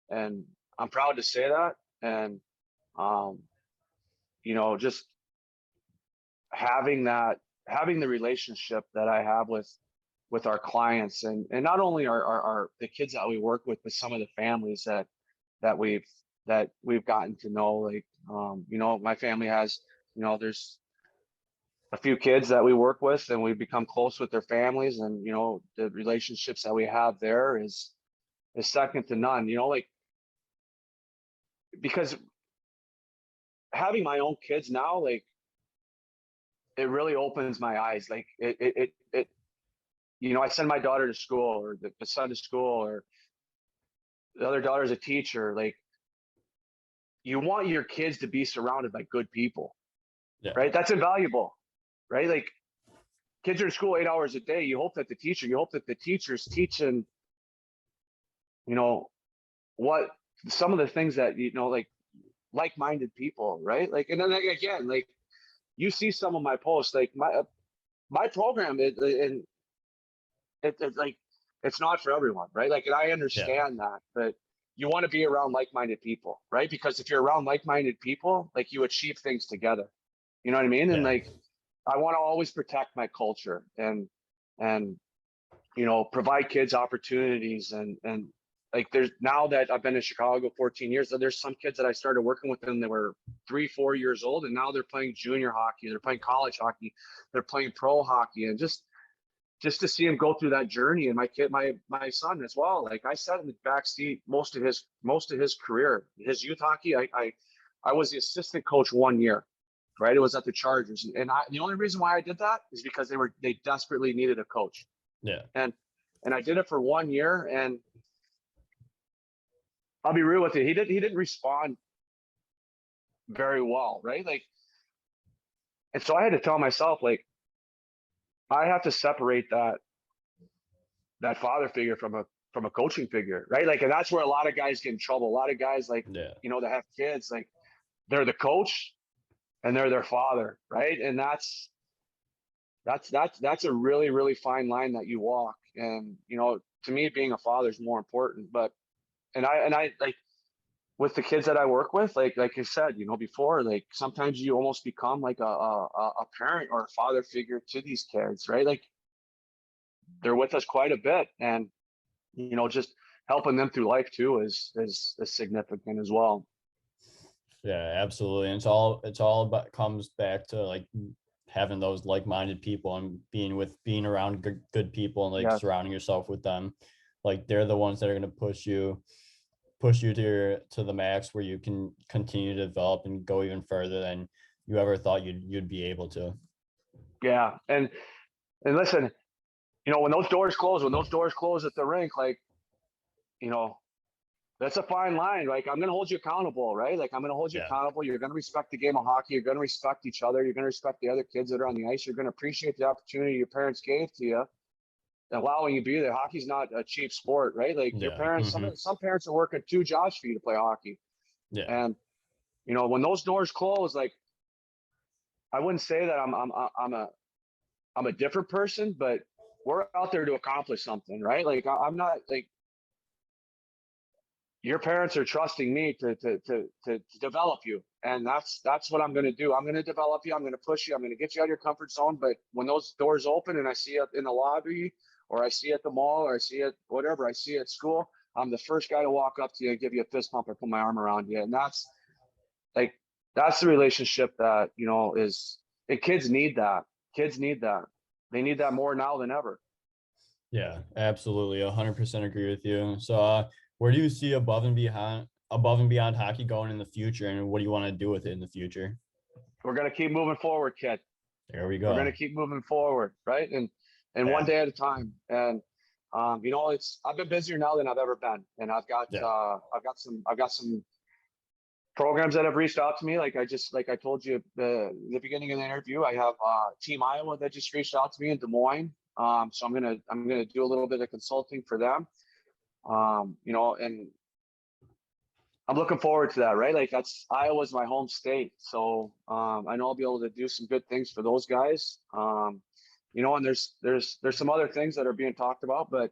and I'm proud to say that. And um, just having the relationship that I have with our clients, and not only our the kids that we work with, but some of the families that we've gotten to know. Like my family has, there's a few kids that we work with, and we've become close with their families, and the relationships that we have there is second to none. Like, because having my own kids now, like, it really opens my eyes. Like, I send my daughter to school, or the son to school, or the other daughter's a teacher. Like, you want your kids to be surrounded by good people, Yeah. right? That's invaluable, right? Like, kids are in school 8 hours a day. You hope that the teacher's teaching, what some of the things that, like-minded people, right? Like, and then again, like, you see some of my posts, like my program, and it's like, it's not for everyone, right? Like, and I Yeah. understand that, but you want to be around like-minded people, right? Because if you're around like-minded people, like, you achieve things together. You know what I mean? And Yeah. like, I want to always protect my culture, and provide kids opportunities, and like, there's, now that I've been in Chicago 14 years, there's some kids that I started working with them that were 3-4 years old, and now they're playing junior hockey, they're playing college hockey, they're playing pro hockey. And just to see him go through that journey. And my son as well. Like, I sat in the back seat most of his career, his youth hockey. I was the assistant coach 1 year, right? It was at the Chargers, and the only reason why I did that is because they desperately needed a coach. Yeah. And I did it for 1 year, and I'll be real with you, he didn't respond very well, right? Like, and so I had to tell myself, like, I have to separate that father figure from a coaching figure, right? Like, and that's where a lot of guys get in trouble. A lot of guys, like, Yeah. that have kids, like, they're the coach and they're their father, right? And that's a really, really fine line that you walk. And to me, being a father is more important. But and I like, with the kids that I work with, like I said, before, like, sometimes you almost become like a parent or a father figure to these kids, right? Like, they're with us quite a bit, and just helping them through life too is significant as well. Yeah, absolutely. And it's all about, comes back to like having those like-minded people and being around good people and like Yes. surrounding yourself with them. Like, they're the ones that are going to push you to the max, where you can continue to develop and go even further than you ever thought you'd be able to. Yeah. And listen, when those doors close at the rink, like, you know, that's a fine line. Like, I'm going to hold you accountable, right? Like, I'm going to hold you Yeah. accountable. You're going to respect the game of hockey. You're going to respect each other. You're going to respect the other kids that are on the ice. You're going to appreciate the opportunity your parents gave to you, allowing you to be there. Hockey's not a cheap sport, right? Like, your Yeah. parents, Hmm. some parents are working 2 jobs for you to play hockey. Yeah. And, when those doors close, like, I wouldn't say that I'm a different person, but we're out there to accomplish something, right? Like, I'm not like, your parents are trusting me to develop you, and that's what I'm going to do. I'm going to develop you. I'm going to push you. I'm going to get you out of your comfort zone. But when those doors open and I see it in the lobby, or I see it at the mall, or I see it whatever I see at school, I'm the first guy to walk up to you and give you a fist pump or put my arm around you. And like that's the relationship that is. And kids need that. Kids need that. They need that more now than ever. Yeah, absolutely. 100% agree with you. So, where do you see above and beyond hockey going in the future, and what do you want to do with it in the future? We're going to keep moving forward, kid. There we We're going go. to keep moving forward, right? And one Yeah. day at a time. And I've been busier now than I've ever been, and Yeah. I've got some programs that have reached out to me. Like I told you at the beginning of the interview, I have Team Iowa that just reached out to me in Des Moines. So I'm gonna do a little bit of consulting for them. And I'm looking forward to that, right? Like that's Iowa's my home state. So I know I'll be able to do some good things for those guys. And there's some other things that are being talked about, but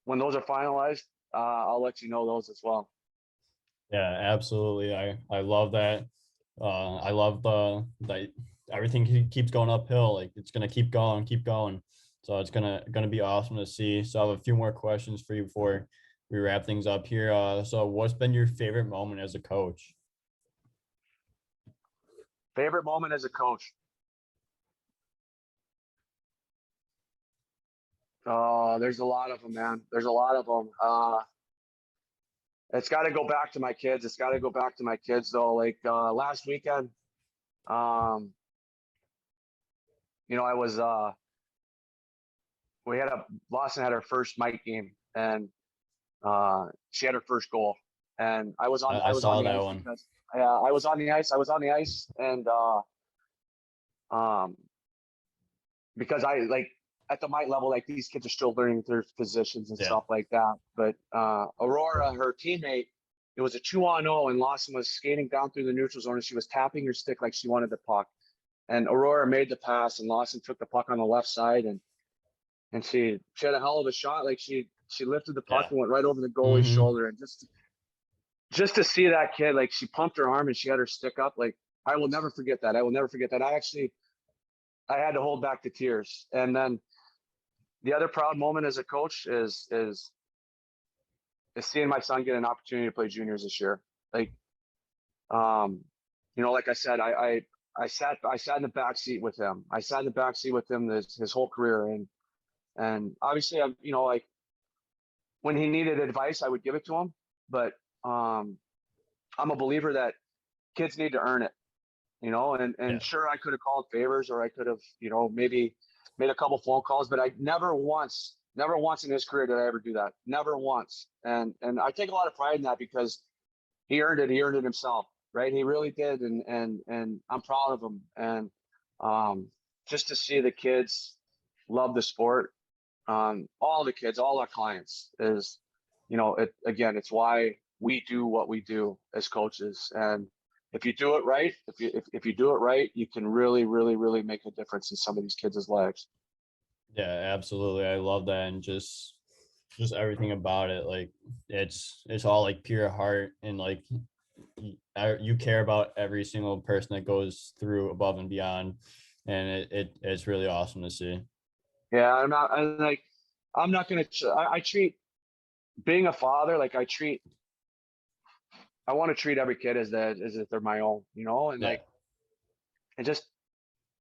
when those are finalized, I'll let you know those as well. Yeah, absolutely. I love that. I love the everything keeps going uphill. Like it's gonna keep going, keep going. So it's gonna be awesome to see. So I have a few more questions for you before we wrap things up here. So what's been your favorite moment as a coach? Favorite moment as a coach? There's a lot of them, man. There's a lot of them. It's got to go back to my kids. It's got to go back to my kids though. Like last weekend, um, I was we had Lawson had her first Mike game, and she had her first goal, and I I was on saw the that ice one. because I was on the ice. I was on the ice, and um, because I like at the Mike level, like these kids are still learning their positions and Yeah. stuff like that. But Aurora, her teammate, it was a 2-on-0, and Lawson was skating down through the neutral zone, and she was tapping her stick like she wanted the puck. And Aurora made the pass, and Lawson took the puck on the left side, and she had a hell of a shot. Like she lifted the puck Yeah. and went right over the goalie's Mm-hmm. shoulder, and just to see that kid, like she pumped her arm and she had her stick up. Like I will never forget that. I will never forget that. I had to hold back the tears. And then the other proud moment as a coach is seeing my son get an opportunity to play juniors this year. Like, like I said, I sat in the back seat with him. I sat in the back seat with him his whole career, and obviously I'm like when he needed advice, I would give it to him. But I'm a believer that kids need to earn it, and Yeah. sure I could have called favors or I could have maybe made a couple phone calls, but I never once in his career did I ever do that. Never once. And I take a lot of pride in that because he earned it himself, right? He really did. And I'm proud of him. And just to see the kids love the sport, all the kids, all our clients is, it's why we do what we do as coaches. And if you do it right, if you do it right, you can really, really, really make a difference in some of these kids' lives. Yeah, absolutely. I love that. And just everything about it. Like it's all like pure heart and like you care about every single person that goes through above and beyond. And it's really awesome to see. Yeah, I'm not gonna. I treat being a father like I want to treat every kid as if they're my own, and Yeah. like and just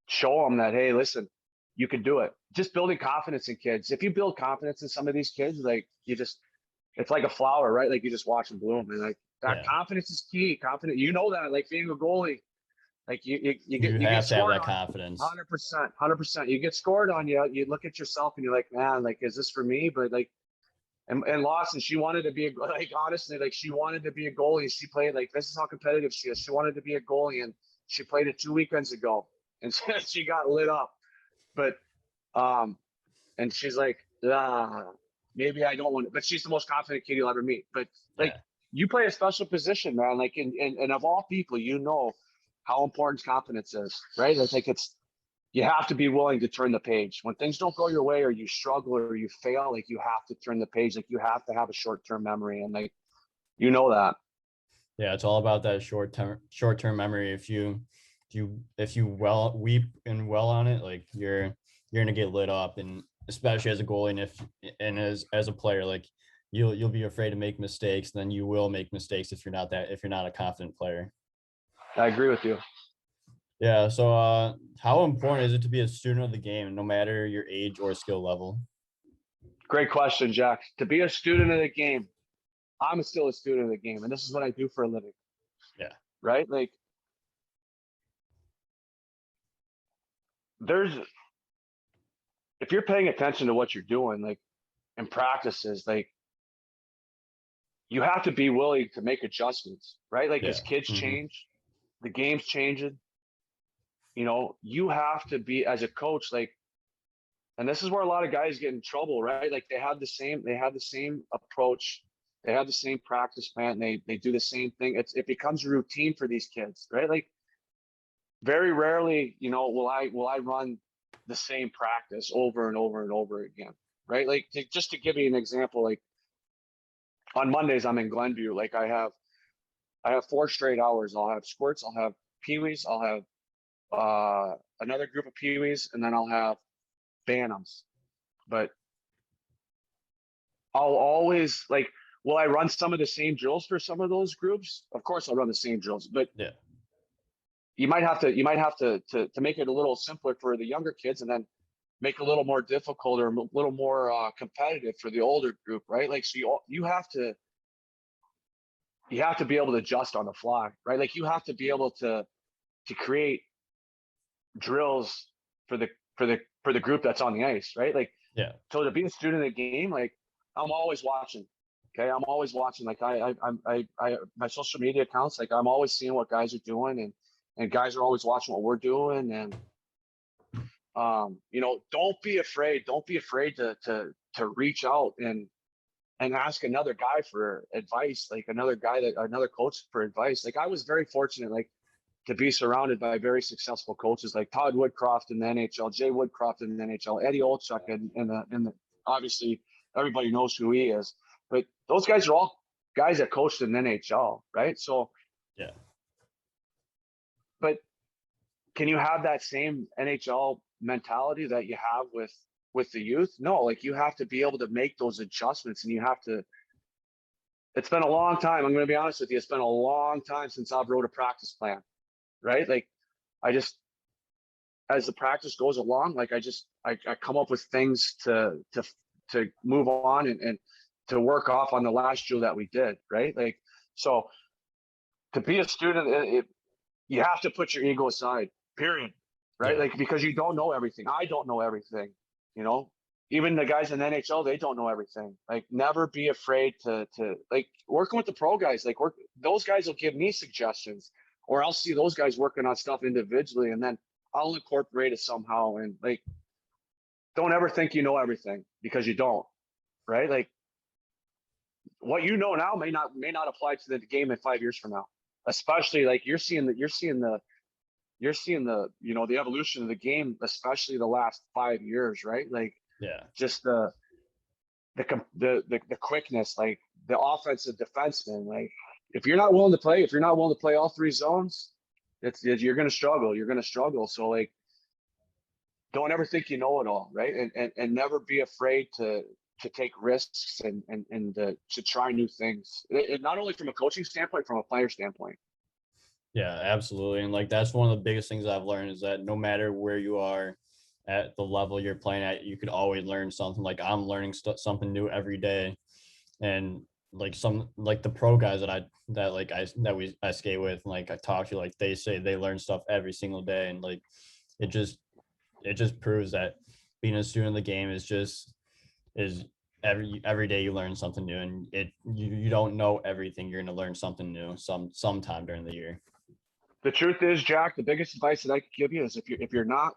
show them that hey, listen, you can do it. Just building confidence in kids. If you build confidence in some of these kids, like it's like a flower, right? Like you just watch them bloom, and like that Yeah. confidence is key. Confident, that. Like being a goalie, like You you get have to have scored that on. confidence. 100%, 100%. You get scored on. You look at yourself and you're like, man, like is this for me? But like, and Lawson, she wanted to be like honestly, like she wanted to be a goalie. She played like this is how competitive she is. She wanted to be a goalie, and she played it 2 weekends ago, and she got lit up. But um, and she's like, maybe I don't want it. But she's the most confident kid you'll ever meet. But like, Yeah. you play a special position, man. Like, and of all people, how important confidence is, right? I think you have to be willing to turn the page when things don't go your way or you struggle or you fail. Like, you have to turn the page. Like, you have to have a short-term memory, and like, that. Yeah, it's all about that short term memory. If you well weep and well on it, like you're gonna get lit up, and especially as a goalie, and as a player, like you'll be afraid to make mistakes, then you will make mistakes if you're not a confident player. I agree with you. Yeah. So how important is it to be a student of the game, no matter your age or skill level? Great question, Jack. To be a student of the game, I'm still a student of the game, and this is what I do for a living, Yeah. right? Like, there's if you're paying attention to what you're doing, like in practices, like you have to be willing to make adjustments, right? Like as Yeah. kids Hmm. change, the game's changing. You have to be as a coach, like, and this is where a lot of guys get in trouble, right? Like they have the same approach They have the same practice plan. They do the same thing. It becomes routine for these kids, right? Like very rarely, will I run the same practice over and over and over again, right? Like just to give you an example, like on Mondays I'm in Glenview. Like I have 4 straight hours. I'll have squirts. I'll have peewees. I'll have another group of peewees, and then I'll have bantams. But I'll always like, will I run some of the same drills for some of those groups? Of course I'll run the same drills, but Yeah. you might have to make it a little simpler for the younger kids, and then make it a little more difficult or a little more competitive for the older group, right? Like, so you have to be able to adjust on the fly, right? Like you have to be able to create drills for the group that's on the ice, right? Like, Yeah. so to be a student of the game, like I'm always watching. Okay, I'm always watching. Like my social media accounts, like I'm always seeing what guys are doing, and guys are always watching what we're doing. And don't be afraid. Don't be afraid to reach out and ask another guy for advice, like another coach for advice. Like I was very fortunate, like to be surrounded by very successful coaches like Todd Woodcroft in the NHL, Jay Woodcroft in the NHL, Eddie Olchuk in the obviously everybody knows who he is, but those guys are all guys that coached in the NHL, right? So, Yeah. but can you have that same NHL mentality that you have with the youth? No, like you have to be able to make those adjustments, and you have to. It's been a long time. I'm going to be honest with you. It's been a long time since I've wrote a practice plan, right? Like I just, as the practice goes along, like I come up with things to move on and to work off on the last drill that we did, right? Like, so to be a student, you have to put your ego aside, period, right? Yeah. Like, because you don't know everything. I don't know everything, you know. Even the guys in the NHL, they don't know everything. Like, never be afraid to like working with the pro guys. Like, those guys will give me suggestions, or I'll see those guys working on stuff individually, and then I'll incorporate it somehow. And like, don't ever think you know everything, because you don't, right? Like, what you know now may not apply to the game in 5 years from now. Especially like you're seeing the the evolution of the game, especially the last 5 years, right? Like Yeah. just the quickness, like the offensive defenseman. Like if you're not willing to play all 3 zones, you're gonna struggle. You're gonna struggle. So like, don't ever think you know it all, right? And never be afraid to take risks and to try new things. Not only from a coaching standpoint, from a player standpoint. Yeah, absolutely. And like that's one of the biggest things I've learned is that no matter where you are at the level you're playing at, you could always learn something. Like I'm learning something new every day. And like some like the pro guys that I skate with, and like I talk to, like they say they learn stuff every single day. And like it just it just proves that being a student of the game is every day you learn something new, and you don't know everything. You're going to learn something new sometime during the year. The truth is, Jack, the biggest advice that I could give you is if you're not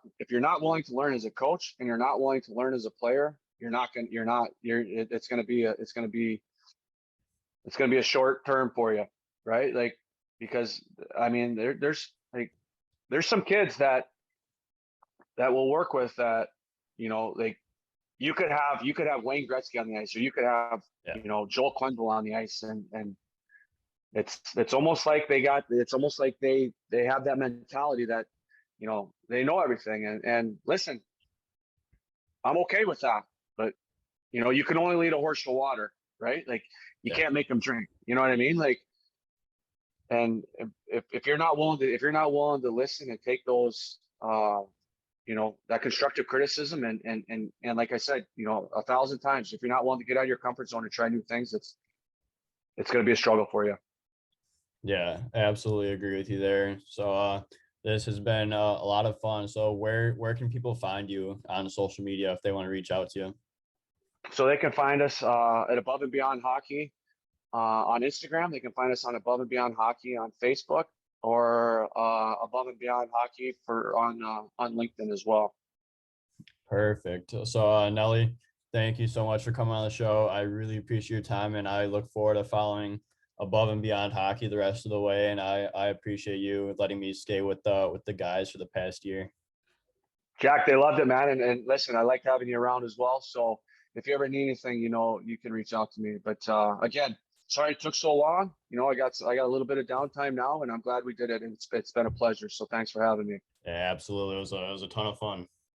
willing to learn as a coach, and you're not willing to learn as a player, it's going to be a short term for you, right? Like, because I mean, there's some kids that will work with that, like you could have Wayne Gretzky on the ice, or you could have Yeah. Joel Quenneville on the ice, and it's almost like they have that mentality that they know everything. And listen, I'm okay with that, but you can only lead a horse to water, right? Like, you Yeah. can't make them drink. You know what I mean? Like, and if you're not willing to listen and take those that constructive criticism, and like I said 1,000 times, if you're not willing to get out of your comfort zone and try new things, it's going to be a struggle for you. Yeah, I absolutely agree with you there. So this has been a lot of fun. So where can people find you on social media if they want to reach out to you? So they can find us at Above and Beyond Hockey on Instagram. They can find us on Above and Beyond Hockey on Facebook, or Above and Beyond Hockey on LinkedIn as well. Perfect. So Nelly, Thank you so much for coming on the show. I really appreciate your time, and I look forward to following above and beyond hockey the rest of the way. And I appreciate you letting me stay with the guys for the past year. Jack, they loved it, man. And listen, I liked having you around as well. So if you ever need anything, you can reach out to me. But again, sorry it took so long. I got a little bit of downtime now, and I'm glad we did it. And it's been a pleasure. So thanks for having me. Yeah, absolutely. It was a ton of fun.